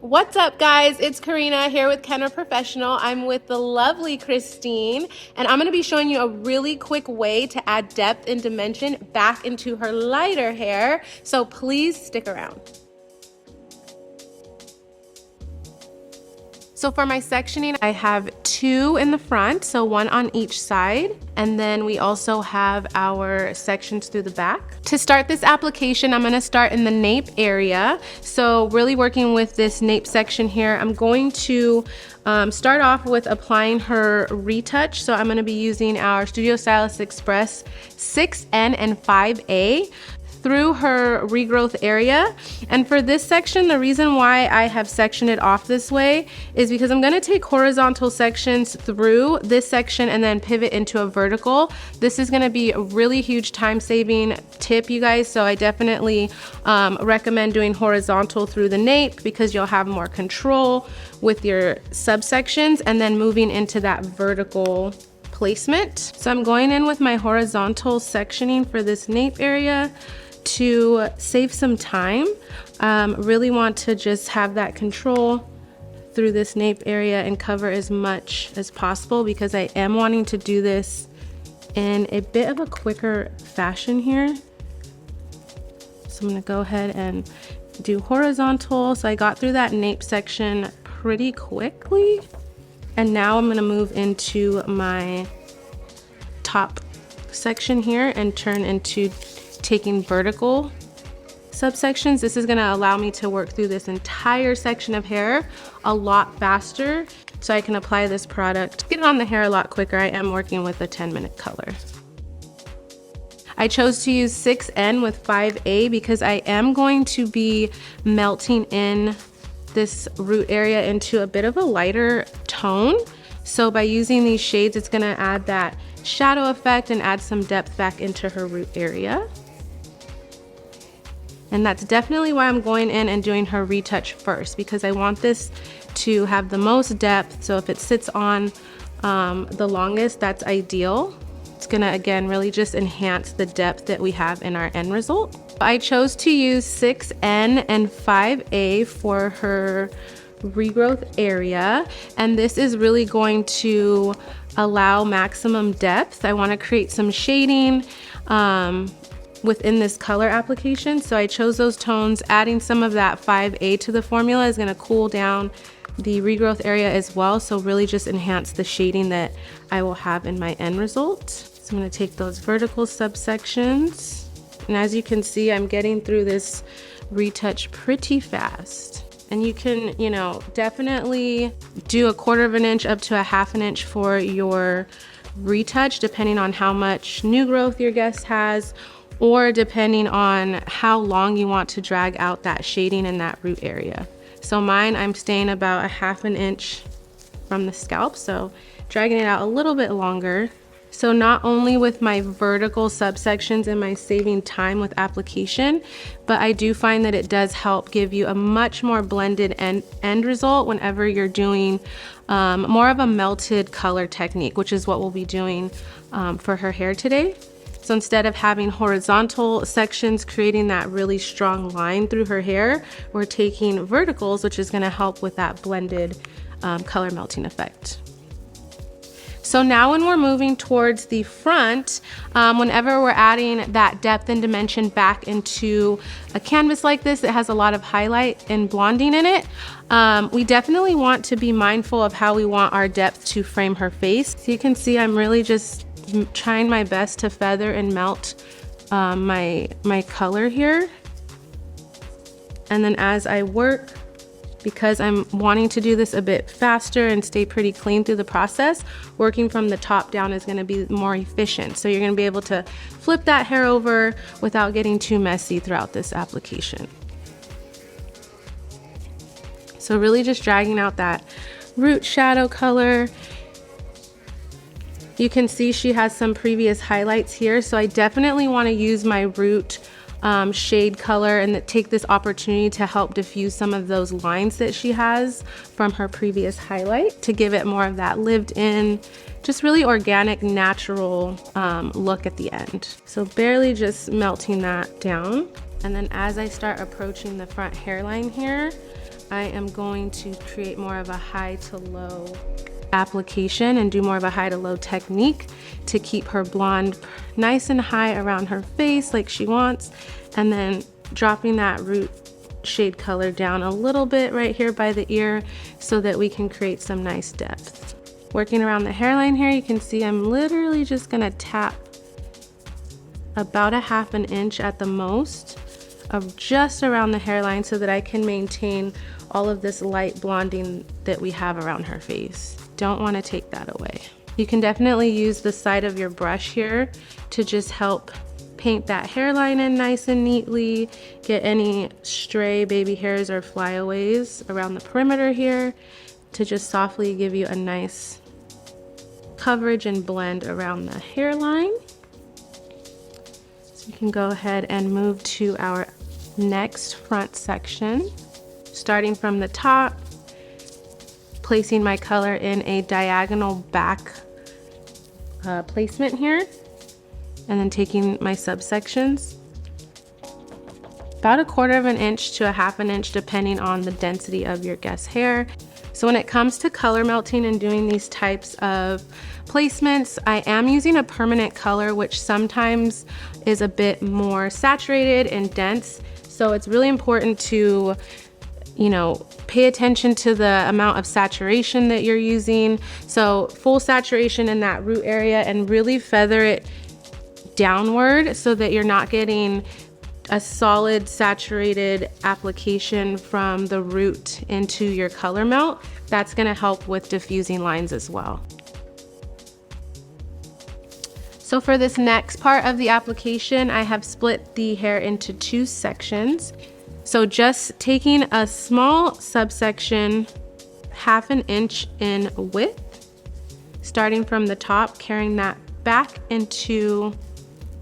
What's up, guys? It's Karina here with Kenra Professional. I'm with the lovely Christine, and I'm going to be showing you a really quick way to add depth and dimension back into her lighter hair, so please stick around. So for my sectioning, I have 2 in the front, so 1 on each side. And then we also have our sections through the back. To start this application, I'm gonna start in the nape area. So really working with this nape section here, I'm going to start off with applying her retouch. So I'm gonna be using our Studio Stylist Express 6N and 5A through her regrowth area. And for this section, the reason why I have sectioned it off this way is because I'm gonna take horizontal sections through this section and then pivot into a vertical. This is gonna be a really huge time-saving tip, you guys, so I definitely recommend doing horizontal through the nape because you'll have more control with your subsections and then moving into that vertical placement. So I'm going in with my horizontal sectioning for this nape area to save some time. Really want to just have that control through this nape area and cover as much as possible because I am wanting to do this in a bit of a quicker fashion here. So I'm gonna go ahead and do horizontal. So I got through that nape section pretty quickly. And now I'm gonna move into my top section here and turn into taking vertical subsections. This is gonna allow me to work through this entire section of hair a lot faster so I can apply this product, get it on the hair a lot quicker. I am working with a 10-minute color. I chose to use 6N with 5A because I am going to be melting in this root area into a bit of a lighter tone. So by using these shades, it's gonna add that shadow effect and add some depth back into her root area. And that's definitely why I'm going in and doing her retouch first, because I want this to have the most depth. So if it sits on the longest, that's ideal. It's gonna, again, really just enhance the depth that we have in our end result. I chose to use 6N and 5A for her regrowth area, and this is really going to allow maximum depth. I want to create some shading within this color application, so I chose those tones. Adding some of that 5A to the formula is going to cool down the regrowth area as well, so really just enhance the shading that I will have in my end result. So I'm going to take those vertical subsections, and as you can see, I'm getting through this retouch pretty fast. And you can, you know, definitely do 1/4 inch up to 1/2 inch for your retouch, depending on how much new growth your guest has, or depending on how long you want to drag out that shading in that root area. So mine, I'm staying about 1/2 inch from the scalp, so dragging it out a little bit longer. So not only with my vertical subsections am I saving time with application, but I do find that it does help give you a much more blended end result whenever you're doing more of a melted color technique, which is what we'll be doing for her hair today. So instead of having horizontal sections creating that really strong line through her hair, we're taking verticals, which is gonna help with that blended color melting effect. So now when we're moving towards the front, whenever we're adding that depth and dimension back into a canvas like this that has a lot of highlight and blonding in it, we definitely want to be mindful of how we want our depth to frame her face. So you can see I'm really just trying my best to feather and melt my color here. And then as I work, because I'm wanting to do this a bit faster and stay pretty clean through the process, working from the top down is gonna be more efficient. So you're gonna be able to flip that hair over without getting too messy throughout this application. So really just dragging out that root shadow color. You can see she has some previous highlights here, so I definitely wanna use my root shade color and take this opportunity to help diffuse some of those lines that she has from her previous highlight to give it more of that lived in, just really organic, natural look at the end. So barely just melting that down. And then as I start approaching the front hairline here, I am going to create more of a high to low application and do more of a high to low technique to keep her blonde nice and high around her face like she wants, and then dropping that root shade color down a little bit right here by the ear so that we can create some nice depth. Working around the hairline here, you can see I'm literally just gonna tap about a ½ an inch at the most of just around the hairline so that I can maintain all of this light blonding that we have around her face. Don't want to take that away. You can definitely use the side of your brush here to just help paint that hairline in nice and neatly, get any stray baby hairs or flyaways around the perimeter here to just softly give you a nice coverage and blend around the hairline. So you can go ahead and move to our next front section, starting from the top, placing my color in a diagonal back placement here, and then taking my subsections about a ¼ an inch to a ½ an inch depending on the density of your guest's hair. So when it comes to color melting and doing these types of placements, I am using a permanent color, which sometimes is a bit more saturated and dense. So it's really important to, you know, pay attention to the amount of saturation that you're using. So full saturation in that root area and really feather it downward so that you're not getting a solid saturated application from the root into your color melt. That's gonna help with diffusing lines as well. So for this next part of the application, I have split the hair into 2 sections. So just taking a small subsection, ½ an inch in width, starting from the top, carrying that back into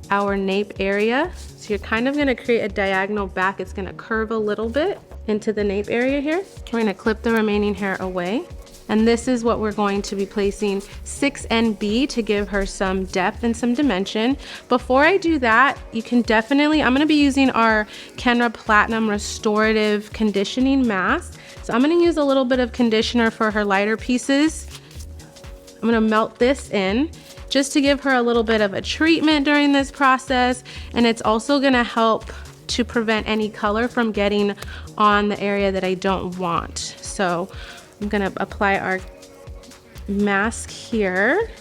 our nape area. So you're kind of gonna create a diagonal back. It's gonna curve a little bit into the nape area here. We're gonna clip the remaining hair away. And this is what we're going to be placing 6NB to give her some depth and some dimension. Before I do that, you can definitely, I'm gonna be using our Kenra Platinum Restorative Conditioning Mask. So I'm gonna use a little bit of conditioner for her lighter pieces. I'm gonna melt this in just to give her a little bit of a treatment during this process. And it's also gonna help to prevent any color from getting on the area that I don't want. So I'm gonna apply our mask here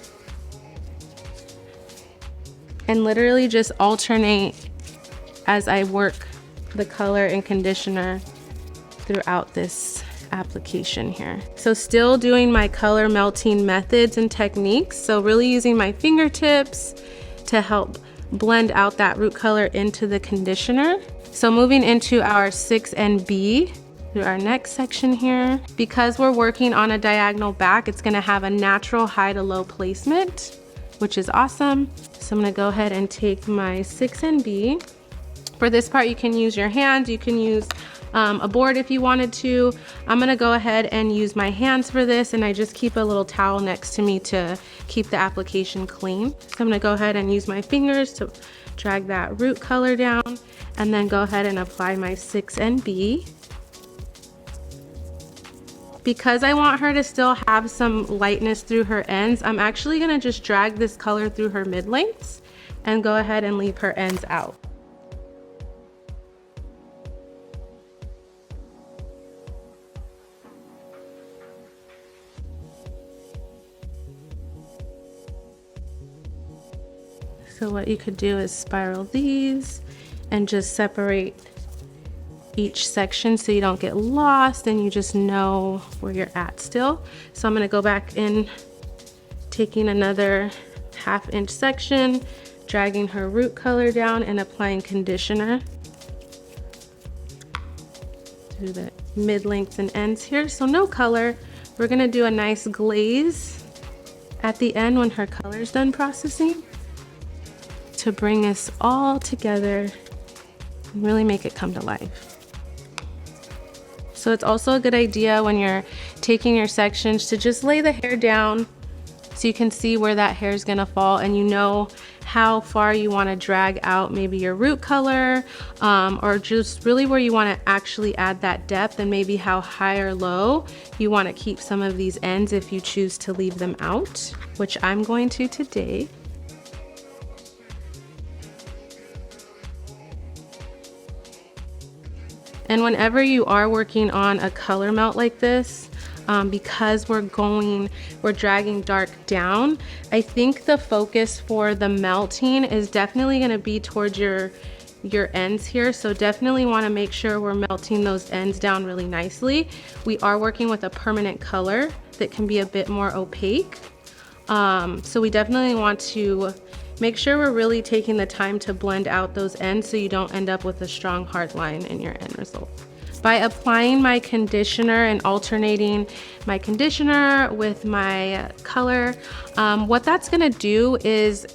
and literally just alternate as I work the color and conditioner throughout this application here. So still doing my color melting methods and techniques. So really using my fingertips to help blend out that root color into the conditioner. So moving into our 6NB through our next section here. Because we're working on a diagonal back, it's gonna have a natural high to low placement, which is awesome. So I'm gonna go ahead and take my 6NB. For this part, you can use your hands, you can use a board if you wanted to. I'm gonna go ahead and use my hands for this, and I just keep a little towel next to me to keep the application clean. So I'm gonna go ahead and use my fingers to drag that root color down, and then go ahead and apply my 6NB. Because I want her to still have some lightness through her ends, I'm actually gonna just drag this color through her mid-lengths and go ahead and leave her ends out. So what you could do is spiral these and just separate each section so you don't get lost and you just know where you're at still. So I'm gonna go back in, taking another ½ inch section, dragging her root color down and applying conditioner through the mid-lengths and ends here. So no color. We're gonna do a nice glaze at the end when her color's done processing to bring us all together and really make it come to life. So it's also a good idea when you're taking your sections to just lay the hair down so you can see where that hair is gonna fall, and you know how far you wanna drag out maybe your root color, or just really where you wanna actually add that depth, and maybe how high or low you wanna keep some of these ends if you choose to leave them out, which I'm going to today. And whenever you are working on a color melt like this, because we're dragging dark down, I think the focus for the melting is definitely gonna be towards your ends here. So definitely wanna make sure we're melting those ends down really nicely. We are working with a permanent color that can be a bit more opaque. So we definitely want to make sure we're really taking the time to blend out those ends so you don't end up with a strong hard line in your end result. By applying my conditioner and alternating my conditioner with my color, what that's gonna do is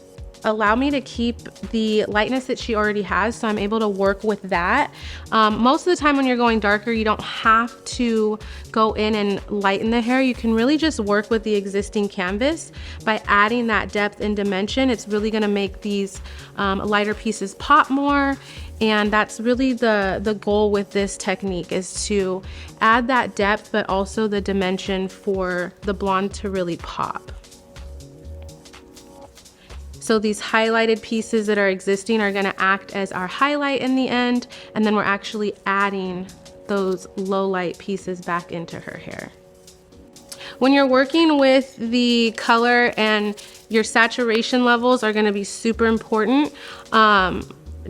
allow me to keep the lightness that she already has, so I'm able to work with that. Most of the time when you're going darker, you don't have to go in and lighten the hair. You can really just work with the existing canvas. By adding that depth and dimension, it's really gonna make these lighter pieces pop more, and that's really the goal with this technique, is to add that depth but also the dimension for the blonde to really pop. So these highlighted pieces that are existing are gonna act as our highlight in the end, and then we're actually adding those low light pieces back into her hair. When you're working with the color, and your saturation levels are gonna be super important.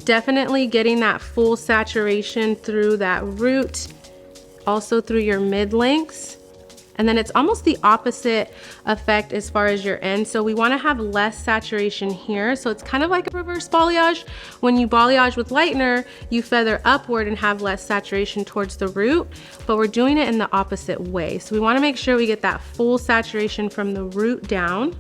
Definitely getting that full saturation through that root, also through your mid-lengths. And then it's almost the opposite effect as far as your end. So we wanna have less saturation here. So it's kind of like a reverse balayage. When you balayage with lightener, you feather upward and have less saturation towards the root, but we're doing it in the opposite way. So we wanna make sure we get that full saturation from the root down,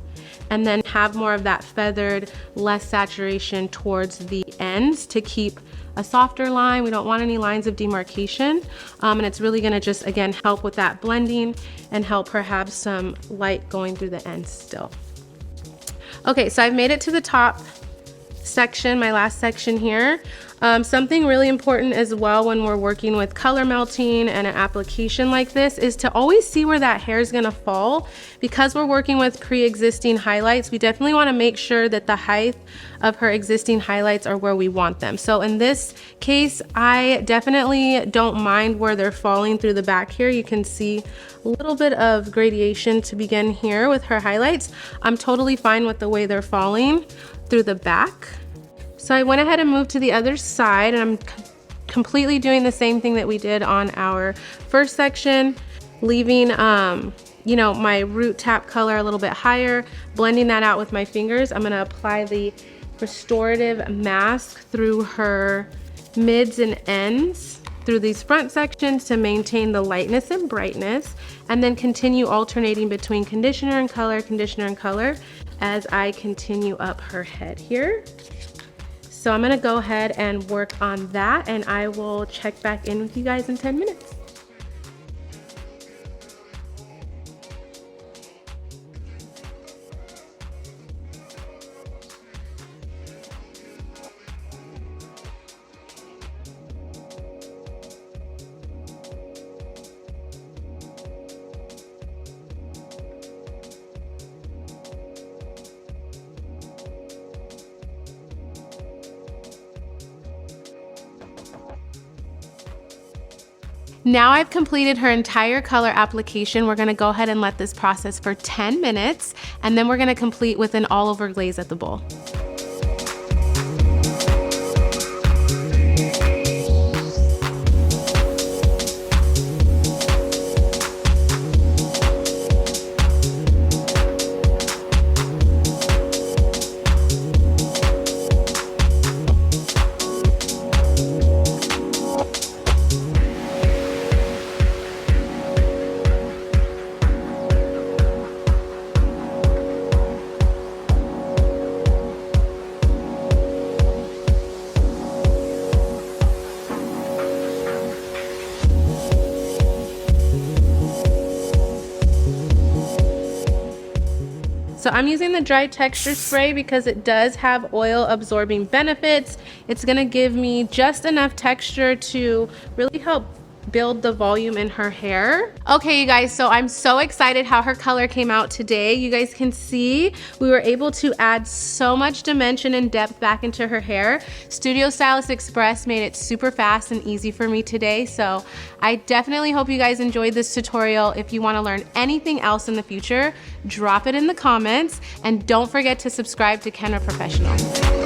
and then have more of that feathered, less saturation towards the ends to keep a softer line. We don't want any lines of demarcation. And it's really gonna just, again, help with that blending and help her have some light going through the ends still. Okay, so I've made it to the top section, my last section here. Something really important as well when we're working with color melting and an application like this is to always see where that hair is gonna fall. Because we're working with pre-existing highlights, we definitely wanna make sure that the height of her existing highlights are where we want them. So in this case, I definitely don't mind where they're falling through the back here. You can see a little bit of gradation to begin here with her highlights. I'm totally fine with the way they're falling through the back. So I went ahead and moved to the other side, and I'm completely doing the same thing that we did on our first section, leaving you know, my root tap color a little bit higher, blending that out with my fingers. I'm gonna apply the restorative mask through her mids and ends, through these front sections to maintain the lightness and brightness, and then continue alternating between conditioner and color as I continue up her head here. So I'm gonna go ahead and work on that, and I will check back in with you guys in 10 minutes. Now I've completed her entire color application. We're gonna go ahead and let this process for 10 minutes, and then we're gonna complete with an all over glaze at the bowl. So I'm using the dry texture spray because it does have oil absorbing benefits. It's gonna give me just enough texture to really help build the volume in her hair. Okay, you guys, so I'm so excited how her color came out today. You guys can see we were able to add so much dimension and depth back into her hair. Studio Stylist Express made it super fast and easy for me today, so I definitely hope you guys enjoyed this tutorial. If you want to learn anything else in the future, drop it in the comments, and don't forget to subscribe to Kenra Professional.